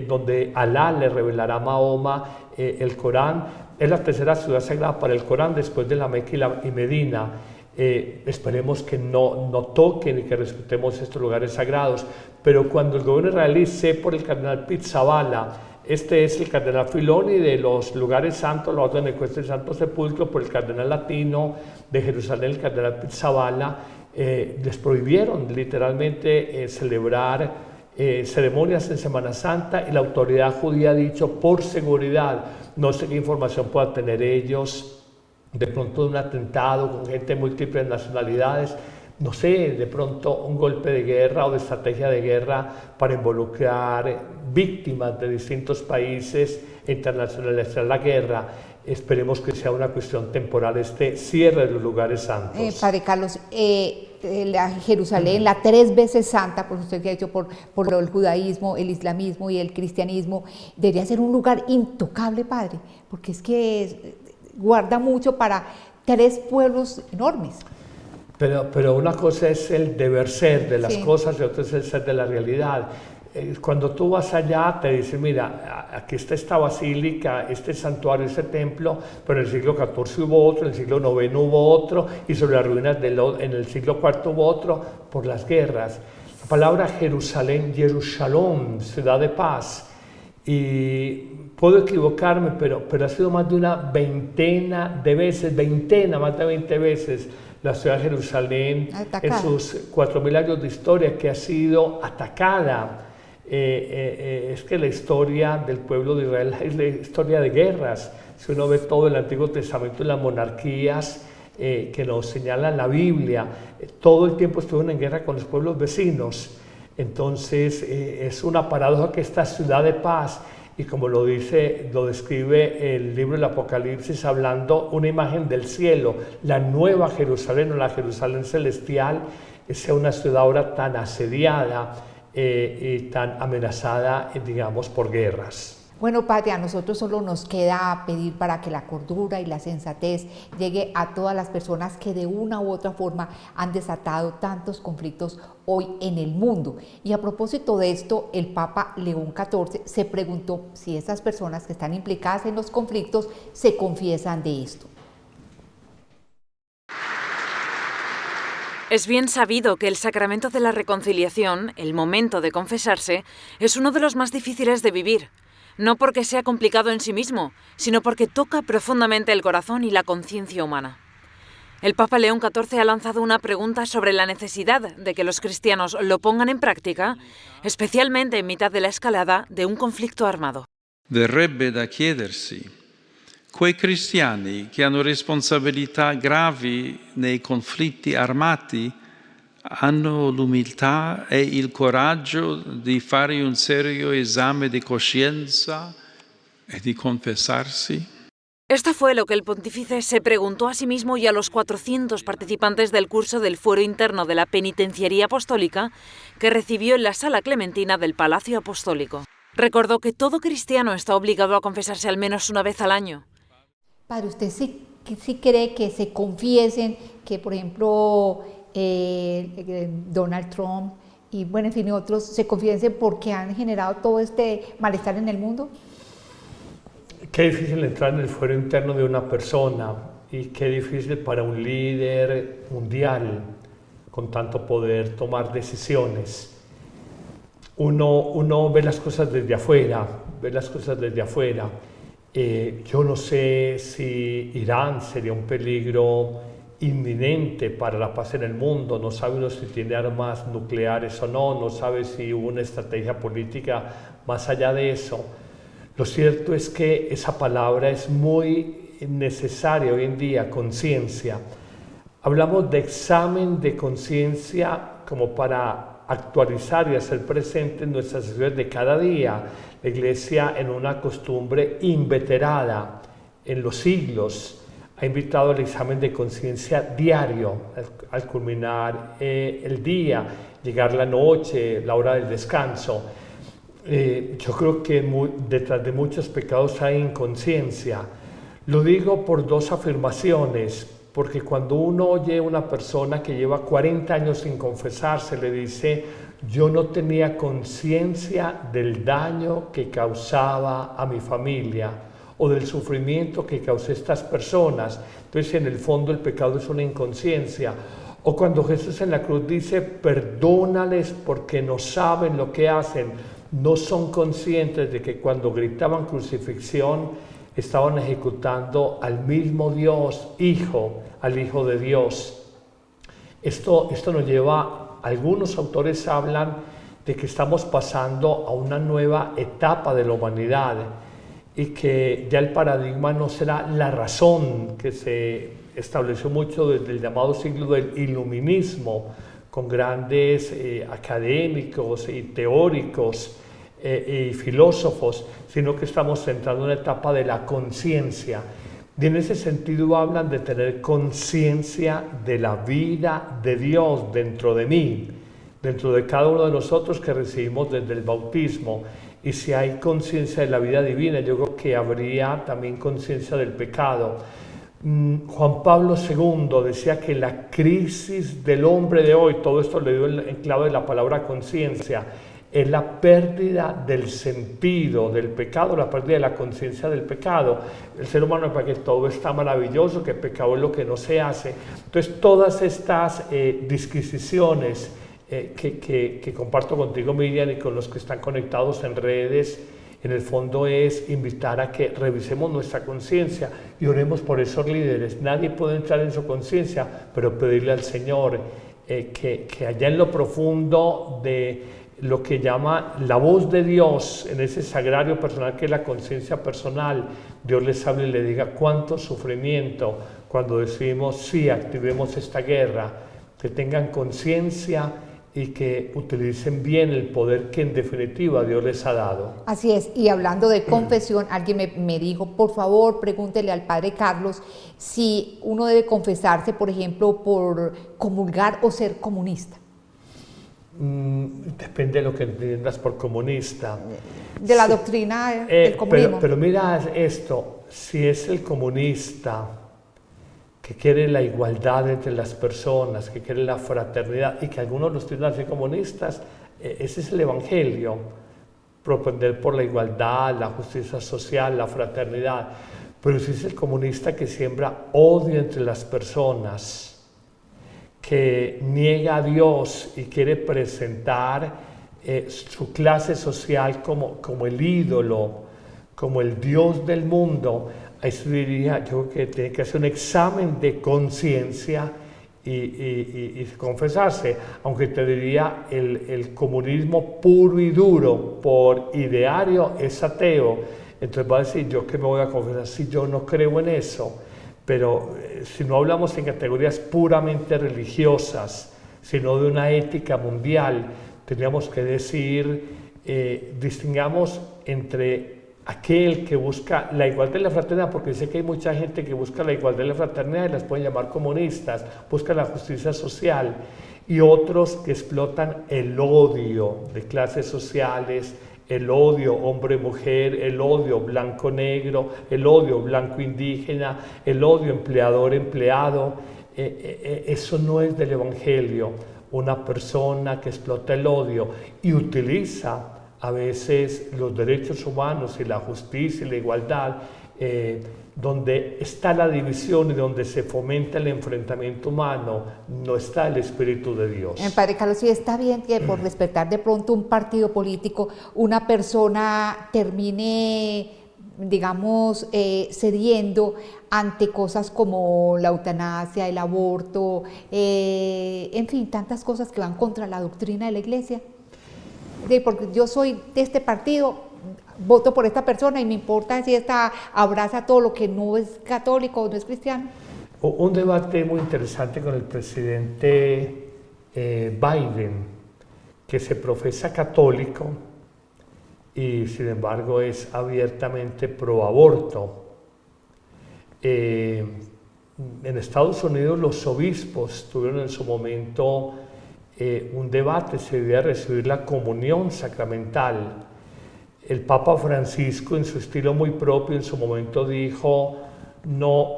D: donde Alá le revelará a Mahoma el Corán, es la tercera ciudad sagrada para el Corán después de la Meca y Medina. Esperemos que no toquen y que respetemos estos lugares sagrados, pero cuando el gobierno israelí, sé por el cardenal Pizzaballa, Este es el cardenal Filoni de los lugares santos, la orden de cuesta del Santo Sepulcro, por el cardenal Latino de Jerusalén, el cardenal Pizzaballa. Les prohibieron literalmente celebrar ceremonias en Semana Santa, y la autoridad judía ha dicho, por seguridad, no sé qué información puedan tener ellos, de pronto de un atentado con gente de múltiples nacionalidades, no sé, de pronto un golpe de guerra o de estrategia de guerra para involucrar víctimas de distintos países e internacionalizar la guerra. Esperemos que sea una cuestión temporal este cierre de los lugares santos.
C: Padre Carlos, Jerusalén, la 3 veces santa, por usted que ha dicho, por el judaísmo, el islamismo y el cristianismo, debería ser un lugar intocable, Padre, porque es que guarda mucho para 3 pueblos enormes.
D: Pero una cosa es el deber ser de las cosas y otra es el ser de la realidad. Cuando tú vas allá te dicen, mira, aquí está esta basílica, este santuario, este templo, pero en el siglo XIV hubo otro, en el siglo IX hubo otro, y sobre las ruinas en el siglo IV hubo otro, por las guerras. La palabra Jerusalén, Jerusalén, ciudad de paz, y puedo equivocarme, pero ha sido más de una veintena de veces, más de 20 veces, la ciudad de Jerusalén, en sus 4.000 años de historia, que ha sido atacada. Es que la historia del pueblo de Israel es la historia de guerras. Si uno ve todo el Antiguo Testamento y las monarquías que nos señalan la Biblia, todo el tiempo estuvieron en guerra con los pueblos vecinos. Entonces es una paradoja que esta ciudad de paz, y como lo describe el libro del Apocalipsis, hablando una imagen del cielo, la nueva Jerusalén o la Jerusalén celestial, sea una ciudad ahora tan asediada y tan amenazada, digamos, por guerras.
C: Bueno, Padre, a nosotros solo nos queda pedir para que la cordura y la sensatez llegue a todas las personas que de una u otra forma han desatado tantos conflictos hoy en el mundo. Y a propósito de esto, el Papa León XIV se preguntó si esas personas que están implicadas en los conflictos se confiesan de esto.
E: Es bien sabido que el sacramento de la reconciliación, el momento de confesarse, es uno de los más difíciles de vivir. No porque sea complicado en sí mismo, sino porque toca profundamente el corazón y la conciencia humana. El Papa León XIV ha lanzado una pregunta sobre la necesidad de que los cristianos lo pongan en práctica, especialmente en mitad de la escalada de un conflicto armado.
I: Verrebbe da chiedersi, quei cristiani che hanno responsabilità gravi nei conflitti armati hanno l'umiltà e il coraggio di fare un serio esame di coscienza e di confessarsi?
E: Esto fue lo que el pontífice se preguntó a sí mismo y a los 400 participantes del curso del Fuero Interno de la Penitenciaría Apostólica que recibió en la Sala Clementina del Palacio Apostólico. Recordó que todo cristiano está obligado a confesarse al menos una vez al año.
C: Padre, ¿usted sí cree que se confiesen, que por ejemplo Donald Trump y bueno, en fin, otros se confiesen porque han generado todo este malestar en el mundo?
D: Qué difícil entrar en el fuero interno de una persona y qué difícil para un líder mundial con tanto poder tomar decisiones. Uno ve las cosas desde afuera, yo no sé si Irán sería un peligro inminente para la paz en el mundo, no sabe uno si tiene armas nucleares o no sabe si hubo una estrategia política más allá de eso. Lo cierto es que esa palabra es muy necesaria hoy en día, conciencia. Hablamos de examen de conciencia como para actualizar y hacer presente en nuestras acciones de cada día. La Iglesia, en una costumbre inveterada en los siglos, ha invitado al examen de conciencia diario, al culminar el día, llegar la noche, la hora del descanso. Yo creo que detrás de muchos pecados hay inconsciencia. Lo digo por 2 afirmaciones, porque cuando uno oye a una persona que lleva 40 años sin confesarse, le dice, yo no tenía conciencia del daño que causaba a mi familia o del sufrimiento que causé a estas personas. Entonces, en el fondo, el pecado es una inconsciencia. O cuando Jesús en la cruz dice, perdónales porque no saben lo que hacen. no son conscientes de que cuando gritaban crucifixión estaban ejecutando al mismo Dios, Hijo, al Hijo de Dios. Esto nos lleva, algunos autores hablan de que estamos pasando a una nueva etapa de la humanidad y que ya el paradigma no será la razón, que se estableció mucho desde el llamado siglo del iluminismo, con grandes académicos y teóricos y filósofos, sino que estamos entrando en una etapa de la conciencia. Y en ese sentido hablan de tener conciencia de la vida de Dios dentro de mí, dentro de cada uno de nosotros que recibimos desde el bautismo. Y si hay conciencia de la vida divina, yo creo que habría también conciencia del pecado. Juan Pablo II decía que la crisis del hombre de hoy, todo esto le dio en clave de la palabra conciencia, es la pérdida del sentido del pecado, la pérdida de la conciencia del pecado. El ser humano, para que todo está maravilloso, que el pecado es lo que no se hace. Entonces, todas estas disquisiciones que comparto contigo, Miriam, y con los que están conectados en redes, en el fondo es invitar a que revisemos nuestra conciencia y oremos por esos líderes. Nadie puede entrar en su conciencia, pero pedirle al Señor que allá en lo profundo de lo que llama la voz de Dios, en ese sagrario personal que es la conciencia personal, Dios les hable y le diga cuánto sufrimiento cuando decimos sí, activemos esta guerra, que tengan conciencia y que utilicen bien el poder que en definitiva Dios les ha dado.
C: Así es, y hablando de confesión, alguien me dijo, por favor, pregúntele al Padre Carlos si uno debe confesarse, por ejemplo, por comulgar o ser comunista.
D: Depende de lo que entiendas por comunista.
C: De la doctrina del comunismo.
D: Pero mira esto, si es el comunista que quiere la igualdad entre las personas, que quiere la fraternidad, y que algunos los tienen así comunistas, ese es el evangelio, propender por la igualdad, la justicia social, la fraternidad. Pero si es el comunista que siembra odio entre las personas, que niega a Dios y quiere presentar su clase social como el ídolo, como el Dios del mundo, ahí se diría, yo creo que tiene que hacer un examen de conciencia y confesarse, aunque te diría el comunismo puro y duro por ideario es ateo. Entonces va a decir, yo que me voy a confesar si yo no creo en eso. Pero si no hablamos en categorías puramente religiosas, sino de una ética mundial, tendríamos que decir, distingamos entre aquel que busca la igualdad y la fraternidad, porque sé que hay mucha gente que busca la igualdad y la fraternidad y las pueden llamar comunistas, buscan la justicia social, y otros que explotan el odio de clases sociales, el odio hombre-mujer, el odio blanco-negro, el odio blanco-indígena, el odio empleador-empleado. Eso no es del Evangelio. Una persona que explota el odio y utiliza a veces los derechos humanos y la justicia y la igualdad, donde está la división y donde se fomenta el enfrentamiento humano, no está el Espíritu de Dios.
C: Padre Carlos, sí está bien que por despertar de pronto un partido político, una persona termine, digamos, cediendo ante cosas como la eutanasia, el aborto, en fin, tantas cosas que van contra la doctrina de la Iglesia. Porque yo soy de este partido, voto por esta persona y me importa si esta abraza todo lo que no es católico o no es cristiano.
D: Un debate muy interesante con el presidente Biden, que se profesa católico y sin embargo es abiertamente pro aborto. En Estados Unidos los obispos tuvieron en su momento un debate, se debía recibir la comunión sacramental. El Papa Francisco, en su estilo muy propio, en su momento dijo no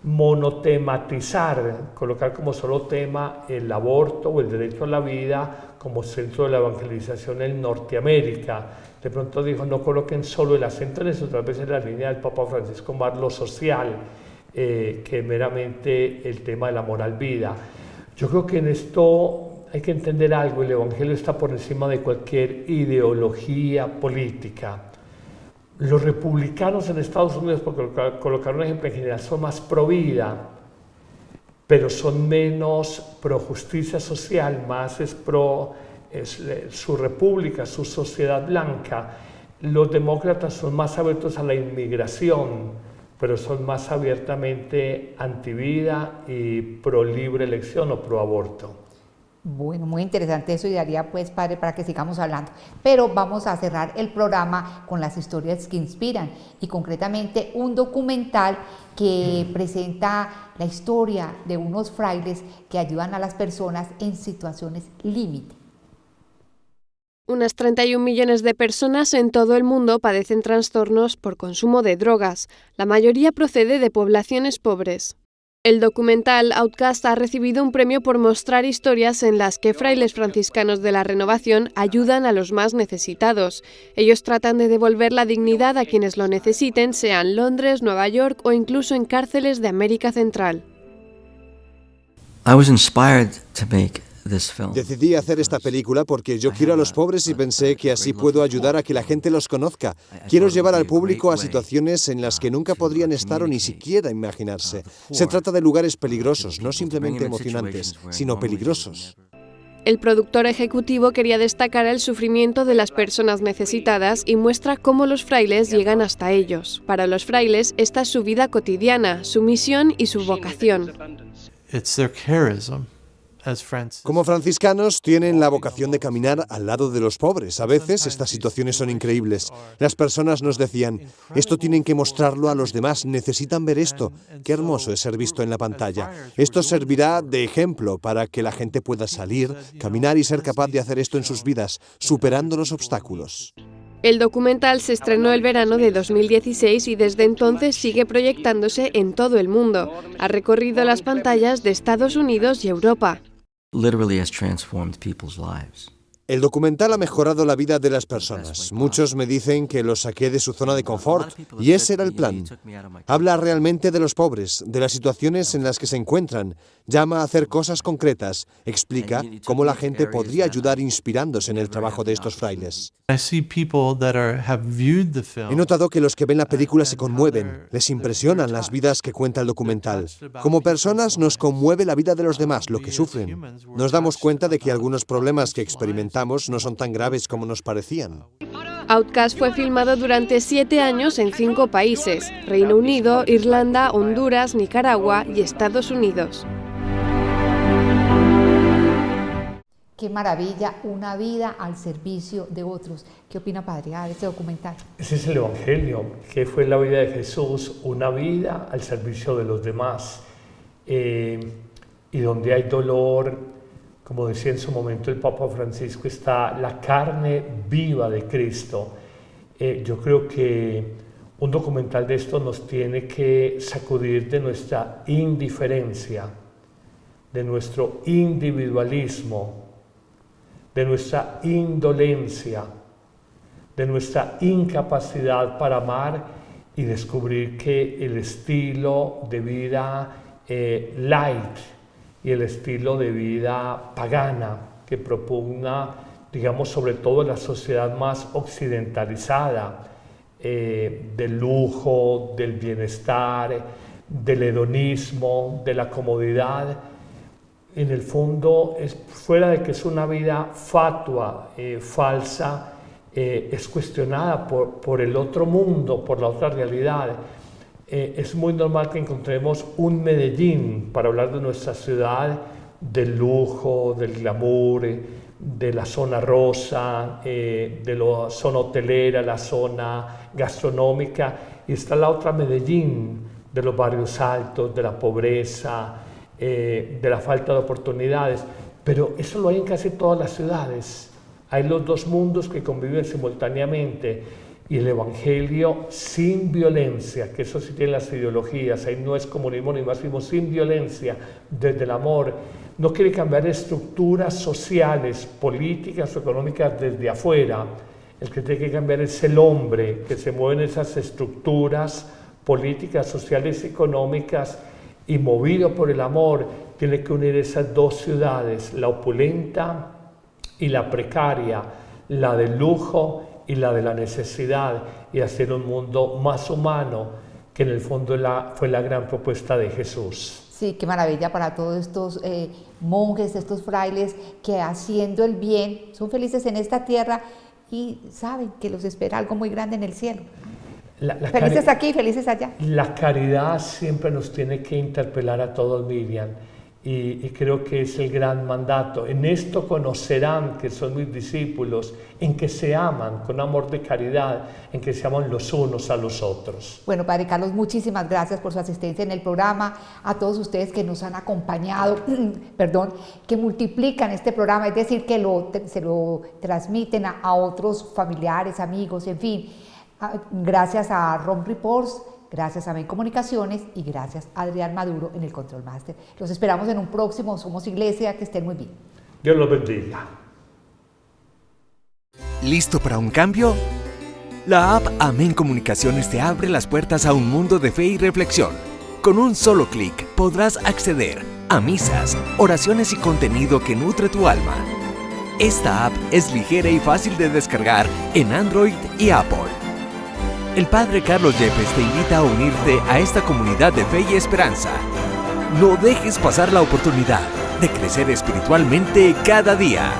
D: monotematizar, colocar como solo tema el aborto o el derecho a la vida como centro de la evangelización en Norteamérica. De pronto dijo, no coloquen solo el acento en eso, tal vez en la línea del Papa Francisco más lo social que meramente el tema de la moral vida. Yo creo que en esto hay que entender algo, el Evangelio está por encima de cualquier ideología política. Los republicanos en Estados Unidos, por colocar un ejemplo en general, son más pro vida, pero son menos pro justicia social, más es pro su república, su sociedad blanca. Los demócratas son más abiertos a la inmigración, pero son más abiertamente antivida y pro libre elección o pro aborto.
C: Bueno, muy interesante eso y daría pues, padre, para que sigamos hablando. Pero vamos a cerrar el programa con las historias que inspiran y concretamente un documental que presenta la historia de unos frailes que ayudan a las personas en situaciones límite.
J: Unas 31 millones de personas en todo el mundo padecen trastornos por consumo de drogas. La mayoría procede de poblaciones pobres. El documental Outcast ha recibido un premio por mostrar historias en las que frailes franciscanos de la Renovación ayudan a los más necesitados. Ellos tratan de devolver la dignidad a quienes lo necesiten, sea en Londres, Nueva York o incluso en cárceles de América Central.
K: Decidí hacer esta película porque yo quiero a los pobres y pensé que así puedo ayudar a que la gente los conozca. Quiero llevar al público a situaciones en las que nunca podrían estar o ni siquiera imaginarse. Se trata de lugares peligrosos, no simplemente emocionantes, sino peligrosos.
J: El productor ejecutivo quería destacar el sufrimiento de las personas necesitadas y muestra cómo los frailes llegan hasta ellos. Para los frailes, esta es su vida cotidiana, su misión y su vocación.
K: Como franciscanos tienen la vocación de caminar al lado de los pobres. A veces estas situaciones son increíbles. Las personas nos decían, esto tienen que mostrarlo a los demás, necesitan ver esto. Qué hermoso es ser visto en la pantalla. Esto servirá de ejemplo para que la gente pueda salir, caminar y ser capaz de hacer esto en sus vidas, superando los obstáculos.
J: El documental se estrenó el verano de 2016 y desde entonces sigue proyectándose en todo el mundo. Ha recorrido las pantallas de Estados Unidos y Europa.
K: El documental ha mejorado la vida de las personas. Muchos me dicen que los saqué de su zona de confort y ese era el plan. Habla realmente de los pobres, de las situaciones en las que se encuentran. Llama a hacer cosas concretas. Explica cómo la gente podría ayudar inspirándose en el trabajo de estos frailes. He notado que los que ven la película se conmueven, les impresionan las vidas que cuenta el documental. Como personas nos conmueve la vida de los demás, lo que sufren. Nos damos cuenta de que algunos problemas que experimentamos no son tan graves como nos parecían.
J: Outcast fue filmado durante 7 años en 5 países: Reino Unido, Irlanda, Honduras, Nicaragua y Estados Unidos.
C: Qué maravilla, una vida al servicio de otros. ¿Qué opina, padre, de este documental?
D: Ese es el Evangelio, que fue la vida de Jesús, una vida al servicio de los demás. Y donde hay dolor, como decía en su momento el Papa Francisco, está la carne viva de Cristo. Yo creo que un documental de esto nos tiene que sacudir de nuestra indiferencia, de nuestro individualismo, de nuestra indolencia, de nuestra incapacidad para amar y descubrir que el estilo de vida light y el estilo de vida pagana que propugna, digamos, sobre todo en la sociedad más occidentalizada, del lujo, del bienestar, del hedonismo, de la comodidad, en el fondo, fuera de que es una vida fatua, falsa, es cuestionada por el otro mundo, por la otra realidad. Es muy normal que encontremos un Medellín, para hablar de nuestra ciudad, del lujo, del glamour, de la zona rosa, de la zona hotelera, la zona gastronómica, y está la otra Medellín, de los barrios altos, de la pobreza, de la falta de oportunidades, pero eso lo hay en casi todas las ciudades. Hay los dos mundos que conviven simultáneamente y el Evangelio sin violencia, que eso sí tiene las ideologías, ahí no es comunismo ni marxismo, sin violencia, desde el amor, no quiere cambiar estructuras sociales, políticas o económicas desde afuera. El que tiene que cambiar es el hombre, que se mueve en esas estructuras políticas, sociales y económicas, y movido por el amor, tiene que unir esas dos ciudades, la opulenta y la precaria, la del lujo y la de la necesidad, y hacer un mundo más humano, que en el fondo fue la gran propuesta de Jesús.
C: Sí, qué maravilla para todos estos monjes, estos frailes que haciendo el bien son felices en esta tierra y saben que los espera algo muy grande en el cielo. Felices aquí, felices allá.
D: La caridad siempre nos tiene que interpelar a todos, Miriam, y creo que es el gran mandato. En esto conocerán que son mis discípulos, en que se aman con amor de caridad, en que se aman los unos a los otros.
C: Bueno, Padre Carlos, muchísimas gracias por su asistencia en el programa, a todos ustedes que nos han acompañado, que multiplican este programa, es decir, que se lo transmiten a otros familiares, amigos, en fin. Gracias a Rom Reports, gracias a Men Comunicaciones y gracias a Adrián Maduro en el Control Master. Los esperamos en un próximo Somos Iglesia, que estén muy bien.
D: Dios los bendiga.
A: ¿Listo para un cambio? La app Amén Comunicaciones te abre las puertas a un mundo de fe y reflexión. Con un solo clic podrás acceder a misas, oraciones y contenido que nutre tu alma. Esta app es ligera y fácil de descargar en Android y Apple. El Padre Carlos Yepes te invita a unirte a esta comunidad de fe y esperanza. No dejes pasar la oportunidad de crecer espiritualmente cada día.